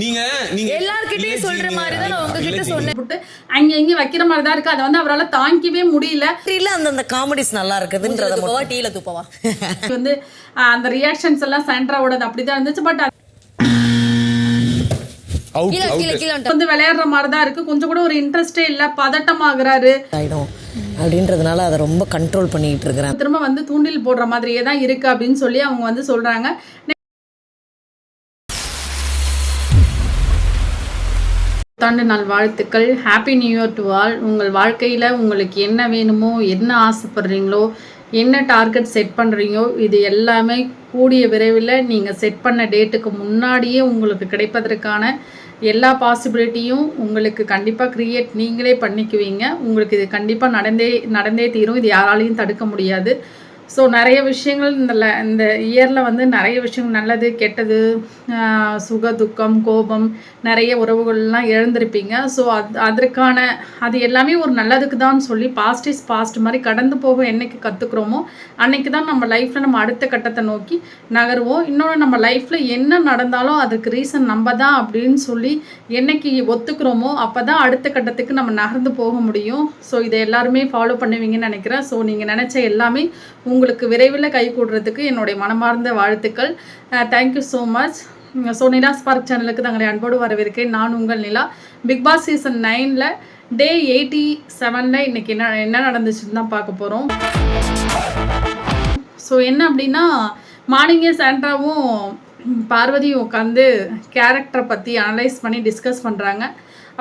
நீங்க எல்லார்கிட்டயும் சொல்ற மாதிரி தான் நான் உங்ககிட்ட சொன்னேன். அங்க இங்க வைக்கிற மாதிரி தான் இருக்கு. அதை வந்து அவரால் தாங்கிக்கவே முடியல. அந்த காமெடிஸ் நல்லா இருக்குதுன்றத டீல துப்பவா வந்து அந்த ரியாக்ஷன்ஸ் எல்லாம் சாண்ட்ராவோட அப்படிதான் இருந்துச்சு. பட் வந்து விளையாடுற மாதிரி தான் இருக்கு. கொஞ்சம் கூட ஒரு இன்ட்ரெஸ்டே இல்ல. பதட்டம் ஆகுறாரு அப்படின்றதுனால அதை ரொம்ப கண்ட்ரோல் பண்ணிட்டு இருக்கிறேன். திரும்ப வந்து தூண்டில் போடுற மாதிரியே தான் இருக்கு அப்படின்னு சொல்லி அவங்க வந்து சொல்றாங்க. புத்தாண்டு நாள் வாழ்த்துக்கள். Happy new year to all. உங்கள் வாழ்க்கையில் உங்களுக்கு என்ன வேணுமோ, என்ன ஆசைப்படுறீங்களோ, என்ன டார்கெட் செட் பண்ணுறீங்களோ, இது எல்லாமே கூடிய விரைவில் நீங்கள் செட் பண்ண டேட்டுக்கு முன்னாடியே உங்களுக்கு கிடைப்பதற்கான எல்லா பாசிபிலிட்டியும் உங்களுக்கு கண்டிப்பாக க்ரியேட் நீங்களே பண்ணிக்குவீங்க. உங்களுக்கு இது கண்டிப்பாக நடந்தே தீரும். இது யாராலையும் தடுக்க முடியாது. ஸோ நிறைய விஷயங்கள் இந்த இயரில் வந்து நிறைய விஷயங்கள் நல்லது கெட்டது, சுக துக்கம் கோபம், நிறைய உறவுகள்லாம் இழந்திருப்பீங்க. ஸோ அதற்கான அது எல்லாமே ஒரு நல்லதுக்கு தான் சொல்லி பாஸ்ட் இஸ் பாஸ்ட் மாதிரி கடந்து போக என்னைக்கு கற்றுக்குறோமோ அன்னைக்கு தான் நம்ம லைஃப்பில் நம்ம அடுத்த கட்டத்தை நோக்கி நகருவோம். இன்னொன்று நம்ம லைஃப்பில் என்ன நடந்தாலும் அதுக்கு ரீசன் நம்ம தான் அப்படின்னு சொல்லி என்னைக்கு ஒத்துக்கிறோமோ அப்போ தான் அடுத்த கட்டத்துக்கு நம்ம நகர்ந்து போக முடியும். ஸோ இதை எல்லாருமே ஃபாலோ பண்ணுவீங்கன்னு நினைக்கிறேன். ஸோ நீங்கள் நினச்ச எல்லாமே உங்களுக்கு விரைவில் கை கூடுறதுக்கு என்னுடைய மனமார்ந்த வாழ்த்துக்கள். Thank you so much. ஸோ நிலா ஸ்பார்க் சேனலுக்கு தங்களை அன்போடு வரவேற்கிறேன். நான் உங்கள் நிலா. பிக் பாஸ் சீசன் 9ல் டே 87ல் இன்றைக்கி என்ன நடந்துச்சுன்னு தான் பார்க்க போகிறோம். ஸோ என்ன அப்படின்னா, மார்னிங்கே சாண்ட்ராவும் பார்வதியும் உட்காந்து கேரக்டரை பற்றி அனலைஸ் பண்ணி டிஸ்கஸ் பண்ணுறாங்க.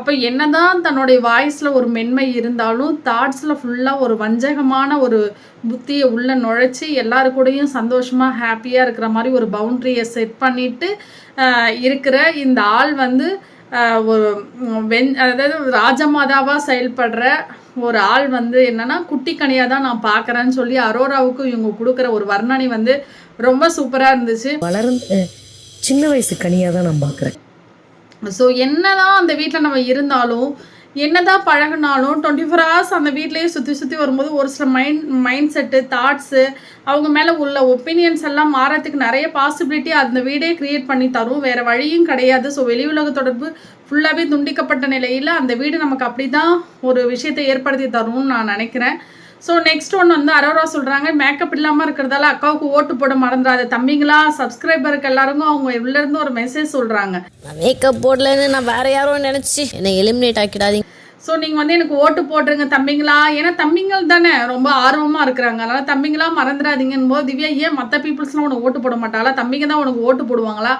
அப்போ என்னதான் தன்னுடைய வாய்ஸில் ஒரு மென்மை இருந்தாலும் தாட்ஸில் ஃபுல்லாக ஒரு வஞ்சகமான ஒரு புத்தியை உள்ளே நுழைச்சி எல்லாருக்கூடையும் சந்தோஷமாக ஹாப்பியாக இருக்கிற மாதிரி ஒரு பவுண்ட்ரியை செட் பண்ணிவிட்டு இருக்கிற இந்த ஆள் வந்து ஒரு அதாவது ராஜமாதாவாக செயல்படுற ஒரு ஆள் வந்து என்னென்னா குட்டி கனியாக தான் நான் பார்க்குறேன்னு சொல்லி அரோராவுக்கு இவங்க கொடுக்குற ஒரு வர்ணனை வந்து ரொம்ப சூப்பராக இருந்துச்சு. வளர்ந்து சின்ன வயசு கனியாக தான் நான் பார்க்குறேன். ஸோ என்னதான் அந்த வீட்டில் நம்ம இருந்தாலும் என்னதான் பழகினாலும் 24 hours அந்த வீட்லேயே சுற்றி வரும்போது ஒரு சில மைண்ட் செட்டு தாட்ஸு அவங்க மேலே உள்ள ஒப்பீனியன்ஸ் எல்லாம் மாறத்துக்கு நிறைய பாசிபிலிட்டி அந்த வீடே க்ரியேட் பண்ணி தரும். வேறு வழியும் கிடையாது. ஸோ வெளி உலக தொடர்பு ஃபுல்லாகவே துண்டிக்கப்பட்ட நிலையில் அந்த வீடு நமக்கு அப்படி தான் ஒரு விஷயத்தை ஏற்படுத்தி தரும்னு நான் நினைக்கிறேன். ஸோ நெக்ஸ்ட் ஒன்று வந்து அரோரா சொல்கிறாங்க, மேக்கப் இல்லாமல் இருக்கிறதால அக்காவுக்கு ஓட்டு போட மறந்துடாத தம்பிங்களா. சப்ஸ்கிரைபருக்கு எல்லாருக்கும் அவங்க உள்ளேருந்து ஒரு மெசேஜ் சொல்கிறாங்க, மேக்கப் போடலன்னு நான் வேற யாரும் நினச்சி என்னை எலிமினேட் ஆக்கிடாதீங்க. ஸோ நீங்கள் வந்து எனக்கு ஓட்டு போட்டுருங்க தம்பிங்களா. ஏன்னா தம்பிங்கள் தானே ரொம்ப ஆர்வமாக இருக்கிறாங்க. அதனால் தம்பிங்களா மறந்துடாதீங்கன்னு போது திவ்யா ஏன் மற்ற பீப்புள்ஸ்லாம் உனக்கு ஓட்டு போட மாட்டாளா, தம்பிங்க தான் உனக்கு ஓட்டு போடுவாங்களா,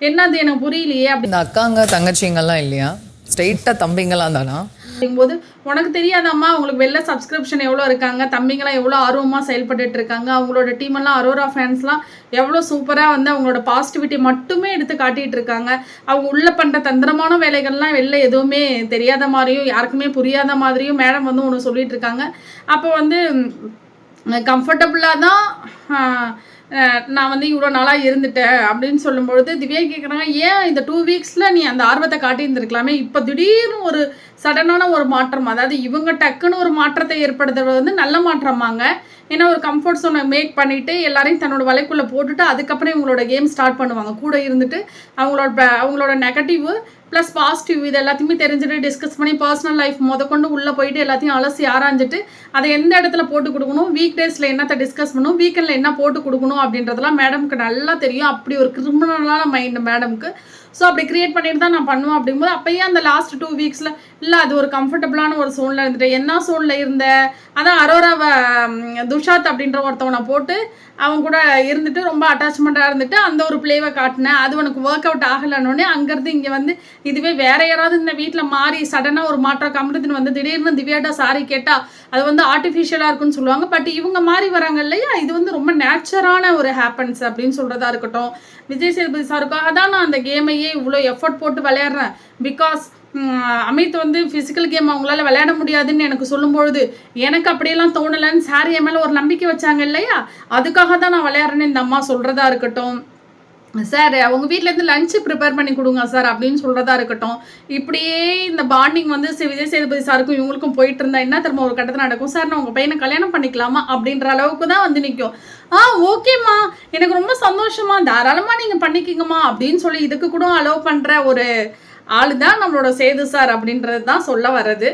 என்னது எனக்கு புரியலையே அப்படி. இந்த அக்காங்க தங்கச்சிங்கெல்லாம் இல்லையா, ஸ்ட்ரெயிட்டாக தம்பிங்களாம் தானா அப்படிங்கும்போது உனக்கு தெரியாதாம்மா உங்களுக்கு வெளில சப்ஸ்கிரிப்ஷன் எவ்வளோ இருக்காங்க, தம்பிங்களாம் எவ்வளோ ஆர்வமாக செயல்பட்டு இருக்காங்க, அவங்களோட டீமெல்லாம் அரோரா ஃபேன்ஸ்லாம் எவ்வளோ சூப்பராக வந்து அவங்களோட பாசிட்டிவிட்டி மட்டுமே எடுத்து காட்டிகிட்டு இருக்காங்க. அவங்க உள்ளே பண்ணுற தந்திரமான வேலைகள்லாம் வெளில எதுவுமே தெரியாத மாதிரியும் யாருக்குமே புரியாத மாதிரியும் மேடம் வந்து ஒன்று சொல்லிட்டு இருக்காங்க. அப்போ வந்து கம்ஃபர்டபுளாக தான் நான் வந்து இவ்வளோ நாளாக இருந்துட்டேன் அப்படின்னு சொல்லும்பொழுது திவ்யா கேட்குறாங்க, ஏன் இந்த 2 வீக்ஸில் நீ அந்த ஆர்வத்தை காட்டியிருந்துருக்கலாமே, இப்போ திடீர்னு ஒரு சடனான ஒரு மாற்றம், அதாவது இவங்க டக்குன்னு ஒரு மாற்றத்தை ஏற்படுத்துறது வந்து நல்ல மாற்றமாங்க. ஏன்னா ஒரு கம்ஃபர்ட் ஜோனை மேக் பண்ணிவிட்டு எல்லாரையும் தன்னோட வலைக்குள்ளே போட்டுட்டு அதுக்கப்புறம் இவங்களோட கேம் ஸ்டார்ட் பண்ணுவாங்க. கூட இருந்துட்டு அவங்களோட நெகட்டிவ் ப்ளஸ் பாசிட்டிவ் இது எல்லாத்தையுமே தெரிஞ்சுட்டு டிஸ்கஸ் பண்ணி பர்சனல் லைஃப் கொண்டு உள்ளே போயிட்டு எல்லாத்தையும் அலசி ஆராய்ஞ்சிட்டு அதை எந்த இடத்துல போட்டு கொடுக்கணும், வீக் டேஸில் என்னத்தை டிஸ்கஸ் பண்ணணும், வீக்கெண்டில் என்ன போட்டு கொடுக்கணும் அப்படின்றதெல்லாம் மேடம்க்கு நல்லா தெரியும். அப்படி ஒரு கிரிமினலான மைண்ட் மேடம்க்கு. ஸோ அப்படி க்ரியேட் பண்ணிட்டு தான் நான் பண்ணுவேன் அப்படிங்கும்போது அப்போயே அந்த லாஸ்ட் 2 வீக்ஸில் இல்லை அது ஒரு கம்ஃபர்டபுளான ஒரு சோனில் இருந்துட்டு என்ன சோனில் இருந்த அதான் அரோராவை துஷாத் அப்படின்ற ஒருத்தவனை போட்டு அவங்க கூட இருந்துட்டு ரொம்ப அட்டாச்மெண்ட்டாக இருந்துட்டு அந்த ஒரு பிளேவை காட்டினேன். அது உனக்கு ஒர்க் அவுட் ஆகலைன்னொடனே அங்கேருந்து இங்கே வந்து இதுவே வேற யாராவது இந்த வீட்டில் மாறி சடனாக ஒரு மாற்றம் கம்மிடுதுன்னு வந்து திடீர்னு திவ்யாட்டா சாரி கேட்டால் அது வந்து ஆர்டிஃபிஷியலாக இருக்குன்னு சொல்லுவாங்க. பட் இவங்க மாறி வராங்க இல்லையா, இது வந்து ரொம்ப நேச்சுரான ஒரு ஹேப்பன்ஸ் அப்படின்னு சொல்கிறதா இருக்கட்டும். விஜய் சேதுபதி சாருக்கும் அதான் நான் அந்த கேமையே இவ்வளோ எஃபர்ட் போட்டு விளையாடுறேன். பிகாஸ் அமித் வந்து ஃபிசிக்கல் கேம் அவங்களால விளையாட முடியாதுன்னு எனக்கு சொல்லும்பொழுது எனக்கு அப்படியெல்லாம் தோணலைன்னு சார் என் மேலே ஒரு நம்பிக்கை வச்சாங்க இல்லையா, அதுக்காக தான் நான் விளையாடுறேன்னு இந்த அம்மா சொல்கிறதா இருக்கட்டும். சார் உங்கள் வீட்டிலேருந்து லஞ்சு ப்ரிப்பேர் பண்ணி கொடுங்க சார் அப்படின்னு சொல்கிறதா இருக்கட்டும். இப்படியே இந்த பாண்டிங் வந்து விஜய் சேதுபதி சாருக்கும் இவங்களுக்கும் போயிட்டு இருந்தா என்ன திரும்ப ஒரு கட்டத்தில் நடக்கும். சார் நான் உங்கள் பையனை கல்யாணம் பண்ணிக்கலாமா அப்படின்ற அளவுக்கு தான் வந்து நிற்கும். ஓகேம்மா, எனக்கு ரொம்ப சந்தோஷமா, தாராளமாக நீங்கள் பண்ணிக்கிங்கம்மா அப்படின்னு சொல்லி இதுக்கு கூட அலோவ் பண்ணுற ஒரு ஆள் தான் நம்மளோட சேது சார் அப்படின்றது தான் சொல்ல வர்றது.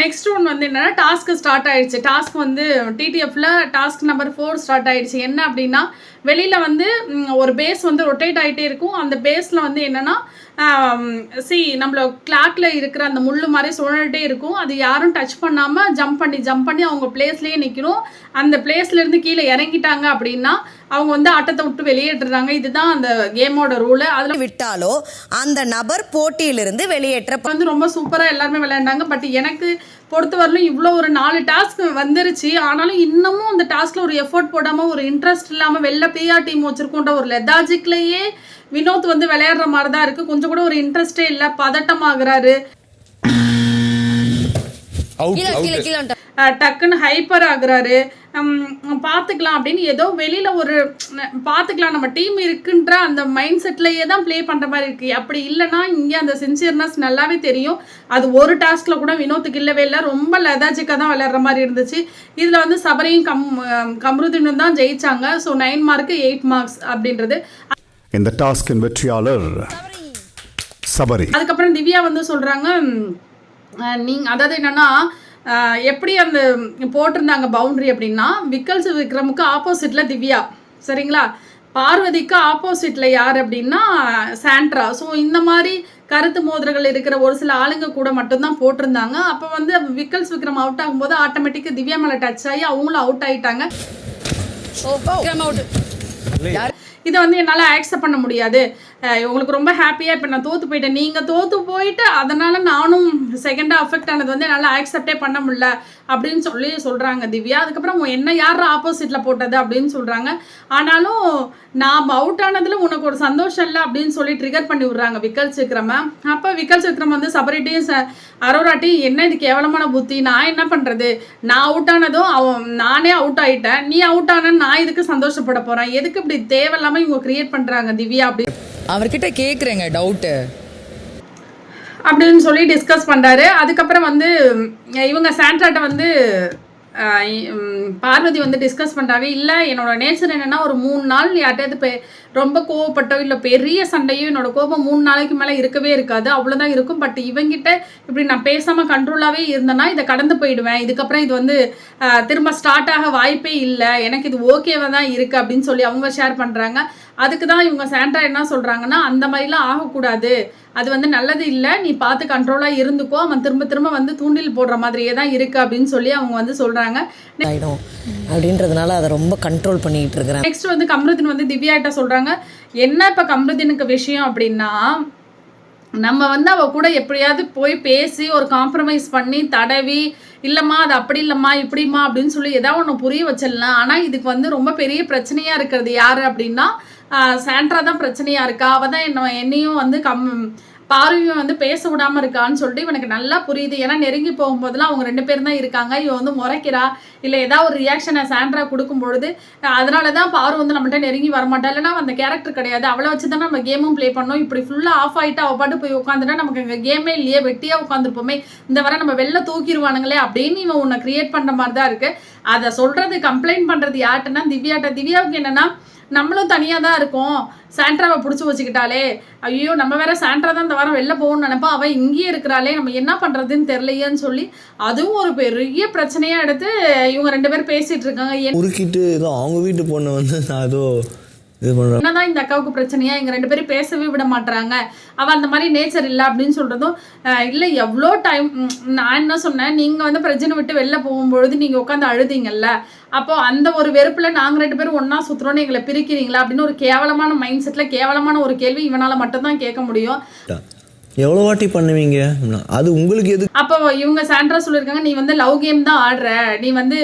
நெக்ஸ்ட் ஒன் வந்து என்னென்னா, டாஸ்க்கு ஸ்டார்ட் ஆகிடுச்சு. டாஸ்க் வந்து டிடிஎஃப்ல டாஸ்க் நம்பர் 4 ஸ்டார்ட் ஆகிடுச்சு. என்ன அப்படின்னா, வெளியில் வந்து ஒரு பேஸ் வந்து ரொட்டேட் ஆகிட்டே இருக்கும். அந்த பேஸில் வந்து என்னென்னா நம்மள கிளாக்ல இருக்கிற அந்த முள்ளு மாதிரி சுழல்கிட்டே இருக்கும். அது யாரும் டச் பண்ணாமல் ஜம்ப் பண்ணி அவங்க பிளேஸ்லேயே நிற்கணும். அந்த பிளேஸ்லேருந்து கீழே இறங்கிட்டாங்க அப்படின்னா அவங்க வந்து ஆட்டத்தை விட்டு வெளியேற்றுறாங்க. இதுதான் அந்த கேமோட ரூலு. அதில் விட்டாலோ அந்த நபர் போட்டியிலிருந்து வெளியேற்ற வந்து ரொம்ப சூப்பராக எல்லாருமே விளையாண்டாங்க. பட் எனக்கு பொறுத்தவரையிலும் இவ்வளோ ஒரு 4 டாஸ்க் வந்துருச்சு. ஆனாலும் இன்னமும் அந்த டாஸ்கில் ஒரு எஃபோர்ட் போடாமல், ஒரு இன்ட்ரெஸ்ட் இல்லாமல், வெளில பிஆர் டீம் வச்சுருக்கோன்ற ஒரு லெதாஜிக்லேயே வினோத் வந்து விளையாடுற மாதிரி தான் இருக்குது. கொஞ்சம் கூட ஒரு இன்ட்ரெஸ்டே இல்லை, பதட்டமாகறாரு, டக்குன்னு ஹைப்பர் ஆகுறாரு. பார்த்துக்கலாம் அப்படின்னு ஏதோ வெளியில் ஒரு பார்த்துக்கலாம் நம்ம டீம் இருக்குன்ற அந்த மைண்ட் செட்லேயே தான் ப்ளே பண்ணுற மாதிரி இருக்குது. அப்படி இல்லைன்னா இங்கே அந்த சின்சியர்னஸ் நல்லாவே தெரியும். அது ஒரு டாஸ்கில் கூட வினோத்துக்கு இல்லவே இல்லை. ரொம்ப லெதாஜிக்காக தான் விளையாடுற மாதிரி இருந்துச்சு. இதில் வந்து சபரியும் கம்ருதீனும் தான் ஜெயிச்சாங்க. ஸோ 9 மார்க்கு 8 மார்க்ஸ் அப்படின்றது. இந்த டாஸ்கின் வெற்றியாளர் சபரி. அதுக்கப்புறம் திவ்யா வந்து சொல்கிறாங்க, அதாவது என்னென்னா, எப்படி அந்த போட்டிருந்தாங்க பவுண்ட்ரி அப்படின்னா, விக்கல்ஸ் விக்ரமுக்கு ஆப்போசிட்டில் திவ்யா, சரிங்களா, பார்வதிக்கு ஆப்போசிட்டில் யார் அப்படின்னா சாண்ட்ரா. ஸோ இந்த மாதிரி கருத்து மோதிரங்கள் இருக்கிற ஒரு சில ஆளுங்க கூட மட்டும்தான் போட்டிருந்தாங்க. அப்போ வந்து விக்கல்ஸ் விக்ரம் அவுட் ஆகும்போது ஆட்டோமேட்டிக்காக திவ்யா மேலே டச் ஆகி அவங்களும் அவுட் ஆகிட்டாங்க. இதை வந்து என்னால் ஆக்செப்ட் பண்ண முடியாது. உங்களுக்கு ரொம்ப ஹாப்பியாக இப்போ நான் தோற்று போயிட்டேன், நீங்கள் தோற்று போயிட்டு அதனால் நானும் செகண்டாக அஃபெக்ட் ஆனது வந்து என்னால் ஆக்செப்டே பண்ண முடியல அப்படின்னு சொல்கிறாங்க திவ்யா. அதுக்கப்புறம் என்ன யார் ஆப்போசிட்டில் போட்டது அப்படின்னு சொல்கிறாங்க. ஆனாலும் நான் அவுட் ஆனதில் உனக்கு ஒரு சந்தோஷம் இல்லை அப்படின்னு சொல்லி ட்ரிகர் பண்ணி விட்றாங்க விக்கல்ஸ் விக்ரம. அப்போ விக்கல்ஸ் விக்ரம் வந்து சபரிட்டையும் அரோராட்டையும், என்ன இது கேவலமான புத்தி, நான் என்ன பண்ணுறது, நான் அவுட் ஆனதும் நானே அவுட் ஆகிட்டேன், நீ அவுட் ஆனன்னு நான் இதுக்கு சந்தோஷப்பட போகிறேன், எதுக்கு இப்படி தேவையில்லாமல் இவங்க கிரியேட் பண்ணுறாங்க திவ்யா அப்படி அவர்கிட்ட கேட்குறேங்க டவுட்டு அப்படின்னு சொல்லி டிஸ்கஸ் பண்ணுறாரு. அதுக்கப்புறம் வந்து இவங்க சாண்ட்ராட்ட வந்து பார்வதி வந்து டிஸ்கஸ் பண்ணுறாங்க. இல்லை, என்னோட நேச்சர் என்னென்னா, ஒரு 3 நாள் யார்கிட்டயாவது ரொம்ப கோவப்பட்டோ இல்லை பெரிய சண்டையோ என்னோட கோபம் 3 நாளைக்கு மேலே இருக்கவே இருக்காது, அவ்வளோதான் இருக்கும். பட் இவங்கிட்ட இப்படி நான் பேசாமல் கண்ட்ரோலாகவே இருந்தேன்னா இதை கடந்து போயிடுவேன். இதுக்கப்புறம் இது வந்து திரும்ப ஸ்டார்ட் ஆக வாய்ப்பே இல்லை, எனக்கு இது ஓகேவாக தான் இருக்குது அப்படின்னு சொல்லி அவங்க ஷேர் பண்ணுறாங்க. அதுக்கு தான் இவங்க சாண்ட்ரா என்ன சொல்கிறாங்கன்னா, அந்த மாதிரிலாம் ஆகக்கூடாது, அது வந்து நல்லது இல்லை, நீ பார்த்து கண்ட்ரோலாக இருந்துக்கோ, அவன் திரும்ப திரும்ப வந்து தூண்டில் போடுற மாதிரியே தான் இருக்குது அப்படின்னு சொல்லி அவங்க வந்து சொல்கிறாங்க. அப்படின்றதுனால அதை ரொம்ப கண்ட்ரோல் பண்ணிட்டு இருக்கிறேன். நெக்ஸ்ட் வந்து கம்ருதீன் வந்து திவ்யா கிட்ட சொல்கிறாங்க, என்ன இப்போ கம்ருதீனுக்கு விஷயம் அப்படின்னா, நம்ம வந்து அவள் கூட எப்படியாவது போய் பேசி ஒரு காம்ப்ரமைஸ் பண்ணி தடவி, இல்லைம்மா அது அப்படி இல்லைம்மா இப்படிம்மா அப்படின்னு சொல்லி ஏதாவது ஒன்று புரிய வச்சிடலாம். ஆனால் இதுக்கு வந்து ரொம்ப பெரிய பிரச்சனையாக இருக்கிறது யார் அப்படின்னா சாண்ட்ரா தான் பிரச்சனையாக இருக்கா. அவள் தான் என்னையும் வந்து பார்வையும் வந்து பேச விடாமல் இருக்கான்னு சொல்லிட்டு இவனுக்கு நல்லா புரியுது. ஏன்னா நெருங்கி போகும்போதெல்லாம் அவங்க 2 பேரும் தான் இருக்காங்க. இவன் வந்து முறைக்கிறா, இல்லை ஏதாவது ஒரு ரியாக்ஷனை சாண்ட்ரா கொடுக்கும் பொழுது அதனால தான் பார்வை வந்து நம்மகிட்ட நெருங்கி வரமாட்டா. இல்லைனா அந்த கேரக்டர் கிடையாது, அவளை வச்சு தான் நம்ம கேமும் ப்ளே பண்ணோம். இப்படி ஃபுல்லாக ஆஃப் ஆகிட்டு அவள் பாட்டு போய் உட்காந்துட்டா நமக்கு எங்கள் கேமே இல்லையே, வெட்டியாக உட்காந்துருப்போமே, இந்த வர நம்ம வெளில தூக்கிடுவானுங்களே அப்படின்னு இவன் உன்னை கிரியேட் பண்ணுற மாதிரி தான் இருக்குது. அதை சொல்கிறது கம்ப்ளைண்ட் பண்ணுறது யார்கிட்டனா திவ்யாட்ட. திவ்யாவுக்கு என்னென்னா, நம்மளும் தனியாக தான் இருக்கோம், சாண்ட்ராவை பிடிச்சி வச்சுக்கிட்டாலே, ஐயோ நம்ம வேற சாண்ட்ரா தான் இந்த வாரம் வெளில போகணும்னு நினைப்பா, அவள் இங்கேயே இருக்கிறாளே, நம்ம என்ன பண்ணுறதுன்னு தெரியலையேன்னு சொல்லி அதுவும் ஒரு பெரிய பிரச்சனையாக எடுத்து இவங்க 2 பேரும் பேசிகிட்டு இருக்காங்க. உருக்கிட்டு ஏதோ அவங்க வீட்டு பொண்ணு வந்து நான் ஏதோ என்னதான் இந்த அக்காவுக்கு பிரச்சனையா, எங்க 2 பேரும் பேசவே விட மாட்டாங்க, அவ அந்த மாதிரி நேச்சர் இல்லை அப்படின்னு சொல்றதும் இல்லை. எவ்வளோ டைம் நான் என்ன சொன்னேன், நீங்க வந்து பிரச்சனை விட்டு வெளில போகும்பொழுது நீங்க உட்காந்து அழுதிங்கல்ல, அப்போ அந்த ஒரு வெறுப்புல நாங்க 2 பேரும் ஒன்னா சுத்துறோன்னு எங்களை பிரிக்கிறீங்களா அப்படின்னு ஒரு கேவலமான மைண்ட் செட்ல கேவலமான ஒரு கேள்வி இவனால மட்டும்தான் கேட்க முடியும். எவ்வளோ வாட்டி பண்ணுவீங்க, அது உங்களுக்கு எது? அப்போ இவங்க சாண்ட்ரா சொல்லியிருக்காங்க, நீ வந்து லவ் கேம் தான் ஆடுற, நீ வந்து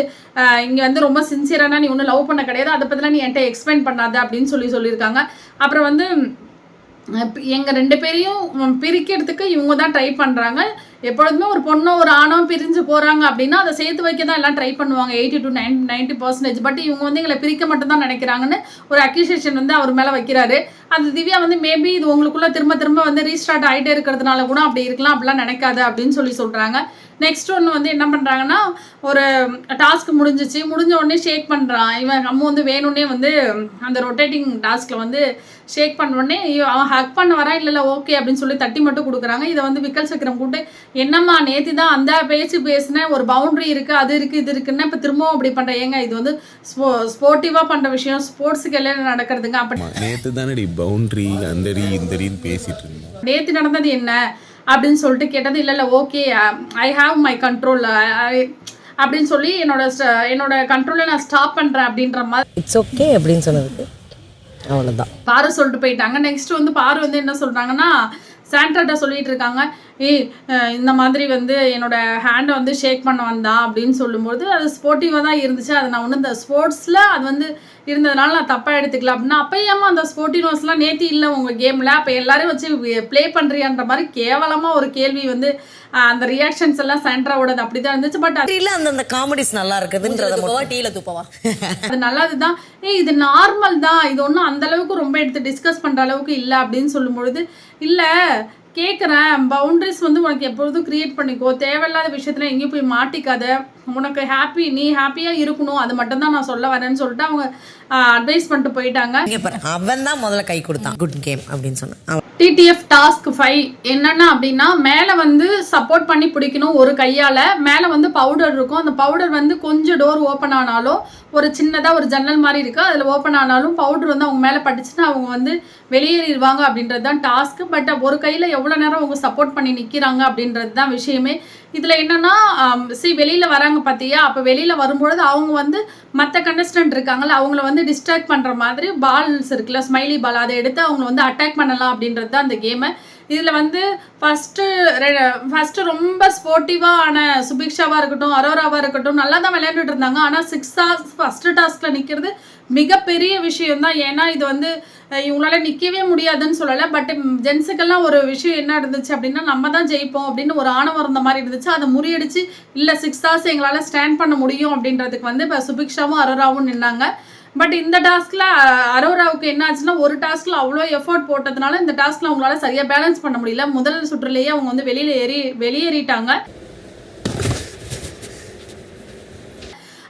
இங்கே வந்து ரொம்ப சின்சியரானா நீ ஒன்றும் லவ் பண்ண கிடையாது, அதை பற்றிலாம் நீ என்கிட்ட எக்ஸ்பிளைன் பண்ணாத அப்படின்னு சொல்லியிருக்காங்க. அப்புறம் வந்து எங்கள் 2 பேரையும் பிரிக்கிறதுக்கு இவங்க தான் ட்ரை பண்ணுறாங்க. எப்பொழுதுமே ஒரு பொண்ணோ ஒரு ஆணோ பிரிஞ்சு போகிறாங்க அப்படின்னா அதை சேர்த்து வைக்க தான் எல்லாம் ட்ரை பண்ணுவாங்க 80 to 90%. பட் இவங்க வந்து எங்களை பிரிக்க மட்டும்தான் நினைக்கிறாங்கன்னு ஒரு அக்யூசேஷன் வந்து அவர் மேலே வைக்கிறாரு. அந்த திவ்யா வந்து மேபி இது உங்களுக்குள்ள திரும்ப திரும்ப வந்து ரீஸ்டார்ட் ஆகிட்டே இருக்கிறதுனால கூட அப்படி இருக்கலாம், அப்படிலாம் நினைக்காது அப்படின்னு சொல்கிறாங்க. நெக்ஸ்ட் ஒன்று வந்து என்ன பண்ணுறாங்கன்னா, ஒரு டாஸ்க் முடிஞ்சிச்சு, முடிஞ்ச உடனே ஷேக் பண்ணுறான் இவன். அம்மா வந்து வேணும்னே வந்து அந்த ரொட்டேட்டிங் டாஸ்கில் வந்து ஷேக் பண்ண உடனே அவன் ஹக் பண்ண வரான். இல்லை ஓகே அப்படின்னு சொல்லி தட்டி மட்டும் கொடுக்குறாங்க. இதை வந்து விக்கல் சக்கரம் கூட்டு, என்னம்மா நேற்று தான் அந்த பேச்சு பேசினேன், ஒரு பவுண்டரி இருக்குது, அது இருக்குது, இது இருக்குன்னா இப்போ திரும்பவும் அப்படி பண்ணுறேன். ஏங்க இது வந்து ஸ்போர்ட்டிவாக பண்ணுற விஷயம், ஸ்போர்ட்ஸுக்கு எல்லாம் நடக்கிறதுங்க. அப்படி நேற்று தானே பவுண்டரி அந்தரி இந்தரின்னு பேசிட்டு இருந்தேன். நேற்று நடந்தது என்ன அப்படின்னு சொல்லிட்டு கேட்டது. இல்லை okay I have my control அப்படின்னு சொல்லி என்னோட கண்ட்ரோலை நான் ஸ்டாப் பண்ணுறேன் அப்படின்ற மாதிரி இட்ஸ் ஓகே அப்படின்னு சொன்னதுக்கு அவ்வளோதான். பாரு சொல்லிட்டு போயிட்டாங்க. நெக்ஸ்ட் வந்து பாரு வந்து என்ன சொல்கிறாங்கன்னா, சாண்ட்ராட்ட சொல்லிட்டு இருக்காங்க, இந்த மாதிரி வந்து என்னோட ஹேண்டை வந்து ஷேக் பண்ண வந்தான் அப்படின்னு சொல்லும்போது அது ஸ்போர்ட்டிவாக தான் இருந்துச்சு. அது நான் ஒன்று இந்த ஸ்போர்ட்ஸில் அது வந்து இருந்ததுனால நான் தப்பாக எடுத்துக்கலாம் அப்படின்னா, அப்போ ஏமா அந்த ஸ்போர்ட்டிவ்னஸ்லாம் நேற்று இல்லை உங்கள் கேமில், அப்போ எல்லாரையும் வச்சு ப்ளே பண்ணுறியான்ற மாதிரி கேவலமாக ஒரு கேள்வி வந்து அந்த ரியாக்ஷன்ஸ் எல்லாம் சாண்ட்ராவோடது அப்படி தான் இருந்துச்சு. பட் அந்த காமெடிஸ் நல்லா இருக்குதுன்றத டீல தூப்பவா அது நல்லதுதான். இது நார்மல் தான், இது ஒன்றும் அந்த அளவுக்கு ரொம்ப எடுத்து டிஸ்கஸ் பண்ணுற அளவுக்கு இல்லை அப்படின்னு சொல்லும்பொழுது, இல்லை கேட்குறேன் பவுண்டரிஸ் வந்து உனக்கு எப்பொழுதும் க்ரியேட் பண்ணிக்கோ, தேவையில்லாத விஷயத்தில் எங்கேயும் போய் மாட்டிக்காத, உனக்கு நீ ஹாப்பியாக இருக்கணும், அது மட்டும்தான் நான் சொல்ல வரேன்னு சொல்லிட்டு அவங்க அட்வைஸ் பண்ணிட்டு போயிட்டாங்க. அவன் தான் முதல்ல கை கொடுத்தான் குட் கேம் அப்படின்னு சொன்னான். TTF டாஸ்க் 5 என்னன்னா அப்படின்னா, மேலே வந்து சப்போர்ட் பண்ணி பிடிக்கணும் ஒரு கையால். மேலே வந்து பவுடர் இருக்கும், அந்த பவுடர் வந்து கொஞ்சம் டோர் ஓப்பன் ஆனாலும், ஒரு சின்னதாக ஒரு ஜன்னல் மாதிரி இருக்குது, அதில் ஓப்பன் ஆனாலும் பவுடர் வந்து அவங்க மேலே பட்டுச்சுன்னா அவங்க வந்து வெளியேறிடுவாங்க அப்படின்றது தான் டாஸ்க்கு. பட் ஒரு கையில் எவ்வளோ நேரம் அவங்க சப்போர்ட் பண்ணி நிற்கிறாங்க அப்படின்றது தான் விஷயமே. இதில் என்னென்னா வெளியில் வராங்க பார்த்தியா, அப்போ வெளியில் வரும்பொழுது அவங்க வந்து மற்ற கண்டஸ்டன்ட் இருக்காங்கல்ல அவங்கள வந்து டிஸ்ட்ராக்ட் பண்ணுற மாதிரி பால்ஸ் இருக்குல்ல, ஸ்மைலி பால், அதை எடுத்து அவங்கள வந்து அட்டாக் பண்ணலாம் அப்படின்றது தான் அந்த கேமை. இதில் வந்து ஃபஸ்ட்டு ரொம்ப ஸ்போர்ட்டிவான சுபிக்ஷாவாக இருக்கட்டும், அரோராவாக இருக்கட்டும் நல்லா தான் விளையாண்டுட்டு இருந்தாங்க. ஆனால் 6 hours ஃபஸ்ட்டு டாஸ்கில் நிற்கிறது மிகப்பெரிய விஷயம்தான். ஏன்னா இது வந்து இவங்களால நிற்கவே முடியாதுன்னு சொல்லலை. பட் ஜென்ஸுக்கெல்லாம் ஒரு விஷயம் என்ன இருந்துச்சு அப்படின்னா, நம்ம தான் ஜெயிப்போம் அப்படின்னு ஒரு ஆணவம் இருந்த மாதிரி இருந்துச்சு. அதை முறியடிச்சு இல்லை 6 hours எங்களால் ஸ்டாண்ட் பண்ண முடியும் அப்படின்றதுக்கு வந்து இப்போ சுபிக்ஷாவும் அரோராவும் நின்னாங்க. பட் இந்த டாஸ்கில் அரோராவுக்கு என்ன ஆச்சுன்னா, ஒரு டாஸ்கில் அவ்வளோ எஃபோர்ட் போட்டதுனால இந்த டாஸ்கில் அவங்களால சரியாக பேலன்ஸ் பண்ண முடியல. முதல் சுற்றுலேயே அவங்க வந்து வெளியேறிட்டாங்க.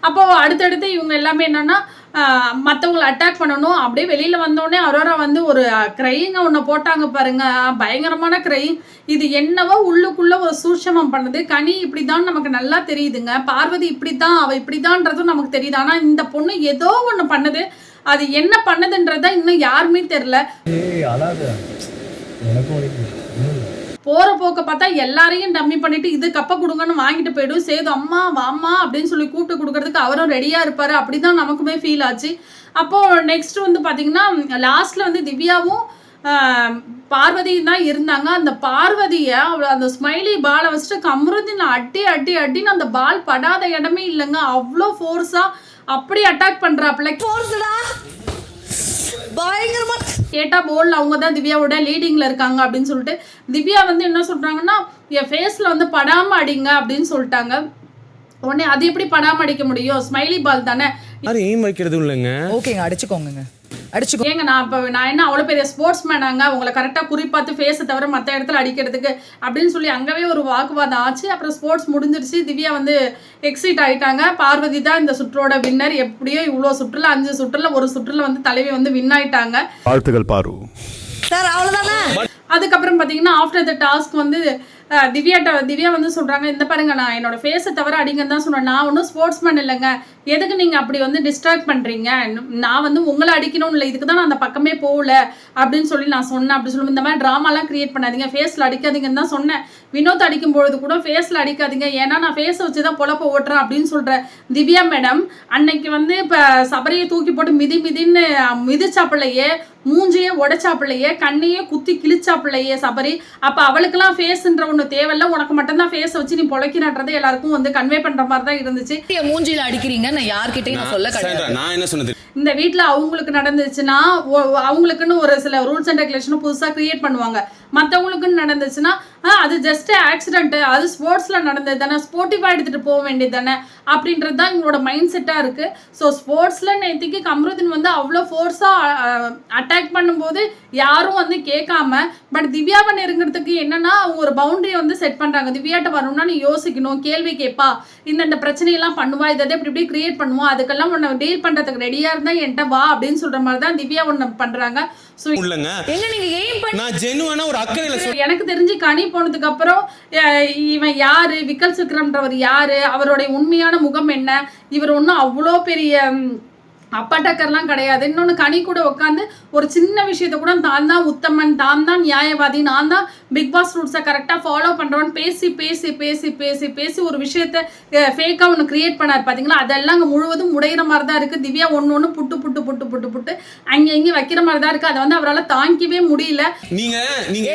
அப்போது அடுத்தடுத்து இவங்க எல்லாமே என்னென்னா மற்றவங்களை அட்டாக் பண்ணணும். அப்படியே வெளியில் வந்தோடனே அரோரா வந்து ஒரு க்ரையிங்க ஒன்று போட்டாங்க பாருங்க, பயங்கரமான க்ரையிங். இது என்னவோ உள்ளுக்குள்ளே ஒரு சூட்சமம் பண்ணுது. கனி இப்படி தான் நமக்கு நல்லா தெரியுதுங்க, பார்வதி இப்படி தான், அவள் இப்படி தான்றதும் நமக்கு தெரியுது. ஆனால் இந்த பொண்ணு ஏதோ ஒன்று பண்ணுது, அது என்ன பண்ணுதுன்றதா இன்னும் யாருமே தெரில. போகிற போக்க பார்த்தா எல்லாரையும் டம்மி பண்ணிட்டு இது கப்பை கொடுங்கன்னு வாங்கிட்டு போயிடும். சேது அம்மா வாம்மா அப்படின்னு சொல்லி கூப்பிட்டு கொடுக்கறதுக்கு அவரும் ரெடியாக இருப்பார். அப்படி தான் நமக்குமே ஃபீல் ஆச்சு. அப்போது நெக்ஸ்ட் வந்து பார்த்திங்கன்னா லாஸ்ட்டில் வந்து திவ்யாவும் பார்வதியும் தான் இருந்தாங்க. அந்த பார்வதியை அந்த ஸ்மைலி பாலை வச்சுட்டு கமருதீன் அடின்னு அந்த பால் படாத இடமே இல்லைங்க, அவ்வளோ ஃபோர்ஸாக அப்படி அட்டாக் பண்ணுறாப்புல. பயங்கரமா கேட்டா போல்ல அவங்க தான் திவ்யாவோட லீடிங்ல இருக்காங்க அப்படின்னு சொல்லிட்டு திவ்யா வந்து என்ன சொல்றாங்கன்னா, என் ஃபேஸ்ல வந்து படாம அடிங்க அப்படின்னு சொல்லிட்டாங்க. உடனே அது எப்படி படாம அடிக்க முடியும், ஸ்மைலி பால் தானே, வைக்கிறது இல்லைங்க. ஓகேங்க அடிச்சுக்கோங்க. ஏங்க நான் என்ன அவ்வளோ பெரிய ஸ்போர்ட்ஸ் மேனாங்க, உங்களை கரெக்டாக குறிப்பாத்து ஃபேஸை தவிர மற்ற இடத்துல அடிக்கிறதுக்கு அப்படின்னு சொல்லி அங்கவே ஒரு வாக்குவாதம் ஆச்சு. அப்புறம் ஸ்போர்ட்ஸ் முடிஞ்சிருச்சு, திவ்யா வந்து எக்ஸிட் ஆகிட்டாங்க. பார்வதி தான் இந்த சுற்றோட வின்னர். எப்படியோ இவ்வளோ சுற்றுல 5 சுற்றுல ஒரு சுற்றுல வந்து தலைவி வந்து வின் ஆயிட்டாங்க. வாழ்த்துக்கள் பாரு சார், அவ்வளோதானே. அதுக்கப்புறம் பார்த்தீங்கன்னா ஆஃப்டர் த டாஸ்க் வந்து திவ்யா வந்து சொல்கிறாங்க, இந்த பாருங்க நான் என்னோட ஃபேஸை தவிர அடிங்கன்னு தான் சொன்னேன், நான் ஒன்றும் ஸ்போர்ட்ஸ்மேன் இல்லைங்க, எதுக்கு நீங்கள் அப்படி வந்து டிஸ்ட்ராக்ட் பண்ணுறீங்க, நான் வந்து உங்களை அடிக்கணும்னு இல்லை, இதுக்கு தான் நான் அந்த பக்கமே போகல அப்படின்னு சொல்லி நான் சொன்னேன். அப்படி சொல்லுவோம், இந்த மாதிரி ட்ராமாலாம் கிரியேட் பண்ணாதீங்க, ஃபேஸில் அடிக்காதீங்கன்னு தான் சொன்னேன். வினோத் அடிக்கும்பொழுது கூட ஃபேஸில் அடிக்காதீங்க, ஏன்னா நான் ஃபேஸை வச்சு தான் பொழப்ப ஓட்டுறேன் அப்படின்னு சொல்கிறேன். திவ்யா மேடம் அன்னைக்கு வந்து இப்போ சபரியை தூக்கி போட்டு மிதின்னு மிதிச்சாப்பிள்ளையே, மூஞ்சியே உடைச்சாப்பிள்ளையே, கண்ணையே குத்தி கிழிச்சாப்பிள்ளையே சபரி. அப்போ அவளுக்கெல்லாம் ஃபேஸ்ன்ற ஒன்று தேவையில்ல, உனக்கு மட்டும்தான் ஃபேஸை வச்சு நீ பொழைக்கிறான்றதை எல்லாருக்கும் வந்து கன்வே பண்ணுற மாதிரி தான் இருந்துச்சு. மூஞ்சியில் அடிக்கிறீங்க, நான் யார்கிட்டையும் நான் சொல்ல கிடையாது. நான் என்ன சொன்னது, இந்த வீட்டில் அவங்களுக்கு நடந்துச்சுன்னா அவங்களுக்குன்னு ஒரு சில ரூல்ஸ் அண்ட் ரெகுலேஷனும் புதுசாக கிரியேட் பண்ணுவாங்க. மற்றவங்களுக்குன்னு நடந்துச்சுன்னா அது ஜஸ்ட் ஆக்சிடென்ட், அது ஸ்போர்ட்ஸ்ல நடந்தது தானே, ஸ்போர்ட்டிவா எடுத்துட்டு போக வேண்டியது தானே அப்படின்றது தான் இவங்களோட மைண்ட் செட்டா இருக்கு. ஸோ ஸ்போர்ட்ஸ்ல நேற்றுக்கு கம்ருதீன் வந்து அவ்வளோ ஃபோர்ஸா அட்டாக் பண்ணும்போது யாரும் வந்து கேட்காம, பட் திவ்யாவை நெருங்கிறதுக்கு என்னன்னா அவங்க ஒரு பவுண்டரியை வந்து செட் பண்றாங்க. திவ்யாட்ட வரணும்னா நீ யோசிக்கணும், கேள்வி கேட்பா, இந்த பிரச்சனையெல்லாம் பண்ணுவா, இதை இப்படி கிரியேட் பண்ணுவோம், அதுக்கெல்லாம் உன்னை டீல் பண்றதுக்கு ரெடியா இருந்தா என்கிட்ட வா அப்படின்னு சொல்ற மாதிரி தான் திவ்யா ஒன்று பண்றாங்க. ஸோ எனக்கு தெரிஞ்சு கனி போனதுக்கு அப்புறம் இவன் யாரு, விக்கல் விக்ரம்ன்றவர் யாரு, அவருடைய உண்மையான முகம் என்ன, இவர் ஒன்றும் அவ்வளோ பெரிய அப்பாட்டக்கர்லாம் கிடையாது. இன்னொன்று கனி கூட உட்காந்து ஒரு சின்ன விஷயத்த கூட தான் தான் உத்தமன், தான் தான் நியாயவாதி, நான் தான் பிக் பாஸ் ரூல்ஸை கரெக்டாக ஃபாலோ பண்ணுறவன் பேசி பேசி பேசி பேசி பேசி ஒரு விஷயத்த ஃபேக்காக ஒன்று கிரியேட் பண்ணார் பார்த்தீங்களா. அதெல்லாம் அங்கே முழுவதும் உடையிற மாதிரி தான் இருக்குது. திவ்யா ஒன்று புட்டு புட்டு புட்டு புட்டு புட்டு அங்கே இங்கே வைக்கிற மாதிரி தான் இருக்குது. அதை வந்து அவரால் தாங்கிக்கவே முடியல.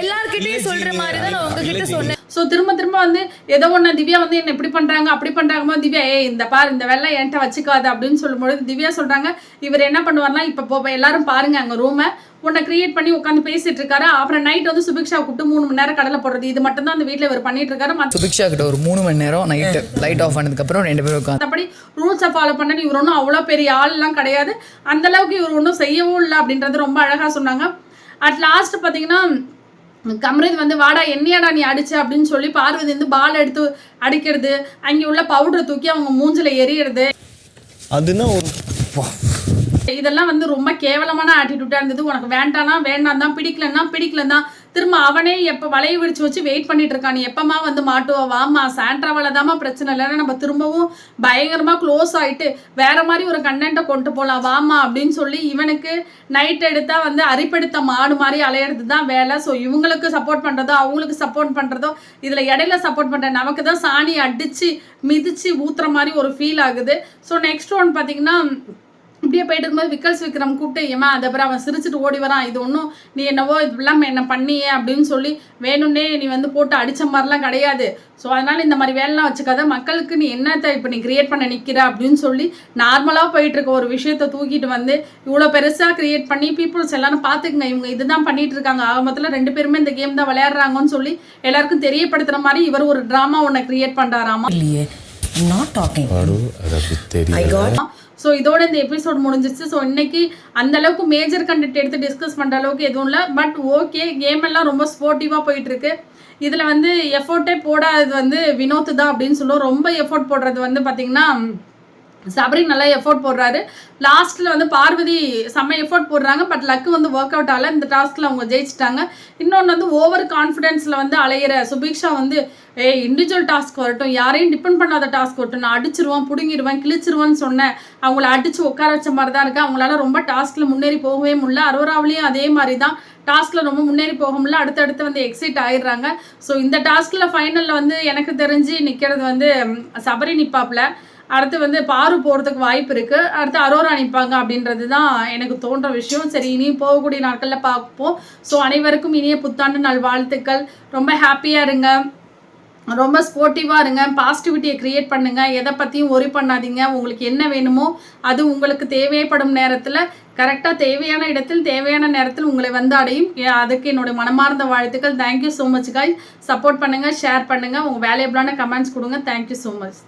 எல்லார்கிட்டையும் சொல்ற மாதிரி தான் நான் உங்ககிட்ட சொன்னேன். ஸோ திரும்ப திரும்ப வந்து ஏதோ ஒன்று திவ்யா வந்து என்ன இப்படி பண்ணுறாங்க அப்படி பண்ணுறாங்க, திவ்யா இந்த பாரு இந்த வெள்ளை என்கிட்ட வச்சுக்காது அப்படின்னு சொல்லும்போது திவ்யா சொல்கிறாங்க, இவர் என்ன பண்ணுவார்னா இப்போ எல்லாரும் பாருங்க அங்கே ரூமை உன்னை கிரியேட் பண்ணி உட்காந்து பேசிட்டு இருக்காரு. அப்புறம் நைட் வந்து சுபிக்ஷா கூப்பிட்டு 3 மணி நேரம் கடலை போடுறது, இது மட்டும் தான் அந்த வீட்டில் இவர் பண்ணிட்டு இருக்காரு. சுபிக்ஷா கிட்ட ஒரு 3 மணி நேரம் நைட்டு லைட் ஆஃப் பண்ணதுக்கு அப்புறம் 2 பேரும் உட்காந்து அப்படி ரூல்ஸை ஃபாலோ பண்ண இவர் ஒன்றும் அவ்வளோ பெரிய ஆள்லாம் கிடையாது, அந்த அளவுக்கு இவர் ஒன்றும் செய்யவும் இல்லை அப்படின்றது ரொம்ப அழகாக சொன்னாங்க. அட் லாஸ்ட் பார்த்தீங்கன்னா கம்ருதீன் வந்து வாடா என்னையாடா நீ அடிச்ச அப்படின்னு சொல்லி பார்வதி வந்து பால் எடுத்து அடிக்கிறது, அங்கே உள்ள பவுடரை தூக்கி அவங்க மூஞ்சில எறியறது, அதுனா ஒரு இதெல்லாம் வந்து ரொம்ப கேவலமான ஆட்டிடியூட்டா இருந்தது. உனக்கு வேண்டானா வேண்டாம் தான், பிடிக்கலன்னா பிடிக்கலன்னா திரும்ப அவனே எப்போ வலையை விரிச்சு வச்சு வெயிட் பண்ணிட்டு இருக்கான், நீ எப்பமா வந்து மாட்டுவா, வாமா சாண்ட்ராவால தாமா பிரச்சனை இல்லைன்னா நம்ம திரும்பவும் பயங்கரமா க்ளோஸ் ஆயிட்டு வேற மாதிரி ஒரு கண்டென்ட்டை கொண்டு போகலாம் வாமா அப்படின்னு சொல்லி இவனுக்கு நைட் எடுத்தா வந்து அரிப்படுத்த மாடு மாதிரி அலையிறது தான் வேலை. ஸோ இவங்களுக்கு சப்போர்ட் பண்றதோ அவங்களுக்கு சப்போர்ட் பண்றதோ இதுல இடையில சப்போர்ட் பண்ற நமக்கு தான் சாணி அடிச்சு மிதிச்சு ஊத்துற மாதிரி ஒரு ஃபீல் ஆகுது. ஸோ நெக்ஸ்ட் ஒன் பார்த்தீங்கன்னா இப்படியே போயிட்டு இருக்கும்போது விக்கல்ஸ் விக்ரம் கூப்பிட்டு ஏமா அதை அப்புறம் அவன் சிரிச்சுட்டு ஓடி வரான், இது ஒன்றும் நீ என்னவோ இதெல்லாம் என்ன பண்ணியே அப்படின்னு சொல்லி வேணும்னே நீ வந்து போட்டு அடித்த மாதிரிலாம் கிடையாது. ஸோ அதனால் இந்த மாதிரி வேலைலாம் வச்சுக்காத, மக்களுக்கு நீ என்னத்தை இப்போ நீ கிரியேட் பண்ண நிற்கிற அப்படின்னு சொல்லி நார்மலாக போயிட்டுருக்க ஒரு விஷயத்த தூக்கிட்டு வந்து இவ்வளோ பெருசாக கிரியேட் பண்ணி பீப்புள்ஸ் எல்லாரும் பார்த்துக்குங்க இவங்க இதுதான் பண்ணிட்டு இருக்காங்க, ஆகமத்தில் 2 பேருமே இந்த கேம் தான் விளையாடுறாங்கன்னு சொல்லி எல்லாருக்கும் தெரியப்படுத்துகிற மாதிரி இவர் ஒரு ட்ராமா ஒன்று கிரியேட் பண்ணுறாராமா. ஸோ இதோட இந்த எபிசோட் முடிஞ்சிச்சு. ஸோ இன்னைக்கு அந்த அளவுக்கு மேஜர் கண்டென்ட் எடுத்து டிஸ்கஸ் பண்ணுற அளவுக்கு எதுவும் இல்லை, பட் ஓகே கேம் எல்லாம் ரொம்ப ஸ்போர்ட்டிவாக போயிட்டு இருக்கு. இதில் வந்து எஃபோர்ட்டே போடாதது வந்து வினோத் தான் அப்படின்னு சொல்லுவோம். ரொம்ப எஃபோர்ட் போடுறது வந்து பார்த்தீங்கன்னா சபரி நல்லா எஃபோர்ட் போடுறாரு. லாஸ்ட்டில் வந்து பார்வதி செம்ம எஃபோர்ட் போடுறாங்க, பட் லக்கு வந்து ஒர்க் அவுட் ஆகல. இந்த டாஸ்கில் அவங்க ஜெயிச்சிட்டாங்க. இன்னொன்று வந்து ஓவர் கான்ஃபிடென்ஸில் வந்து அலையிற சுபிக்ஷா வந்து இண்டிவிஜுவல் டாஸ்க் வரட்டும், யாரையும் டிபெண்ட் பண்ணாத டாஸ்க் வரட்டும், நான் அடிச்சிருவேன் பிடுங்கிடுவேன் கிழிச்சிருவேன்னு சொன்னேன், அவங்கள அடித்து உட்கார வச்ச மாதிரி தான் இருக்குது. அவங்களால ரொம்ப டாஸ்கில் முன்னேறி போகவே முடியல. அரோராவிலையும் அதே மாதிரி தான் டாஸ்கில் ரொம்ப முன்னேறி போக முடியல, அடுத்தடுத்து வந்து எக்ஸைட் ஆயிடுறாங்க. ஸோ இந்த டாஸ்கில் ஃபைனலில் வந்து எனக்கு தெரிஞ்சு நிற்கிறது வந்து சபரி நிப்பாப்பில், அடுத்து வந்து பாரு போகிறதுக்கு வாய்ப்பு இருக்குது, அடுத்து அரோரா நிற்பாங்க அப்படின்றது தான் எனக்கு தோன்ற விஷயம். சரி இனி போகக்கூடிய நாட்களில் பார்ப்போம். ஸோ அனைவருக்கும் இனிய புத்தாண்டு நாள் வாழ்த்துக்கள். ரொம்ப ஹாப்பியாக இருங்க, ரொம்ப ஸ்போர்ட்டிவாக இருங்க, பாசிட்டிவிட்டியை க்ரியேட் பண்ணுங்கள், எதை பற்றியும் ஒரி பண்ணாதீங்க. உங்களுக்கு என்ன வேணுமோ அது உங்களுக்கு தேவைப்படும் நேரத்தில் கரெக்டாக தேவையான இடத்தில் தேவையான நேரத்தில் உங்களை வந்து அடையும். அதுக்கு என்னுடைய மனமார்ந்த வாழ்த்துக்கள். Thank you so much guys. Support பண்ணுங்கள், ஷேர் பண்ணுங்கள், உங்கள் வேல்யூபிளான கமெண்ட்ஸ் கொடுங்க. Thank you so much.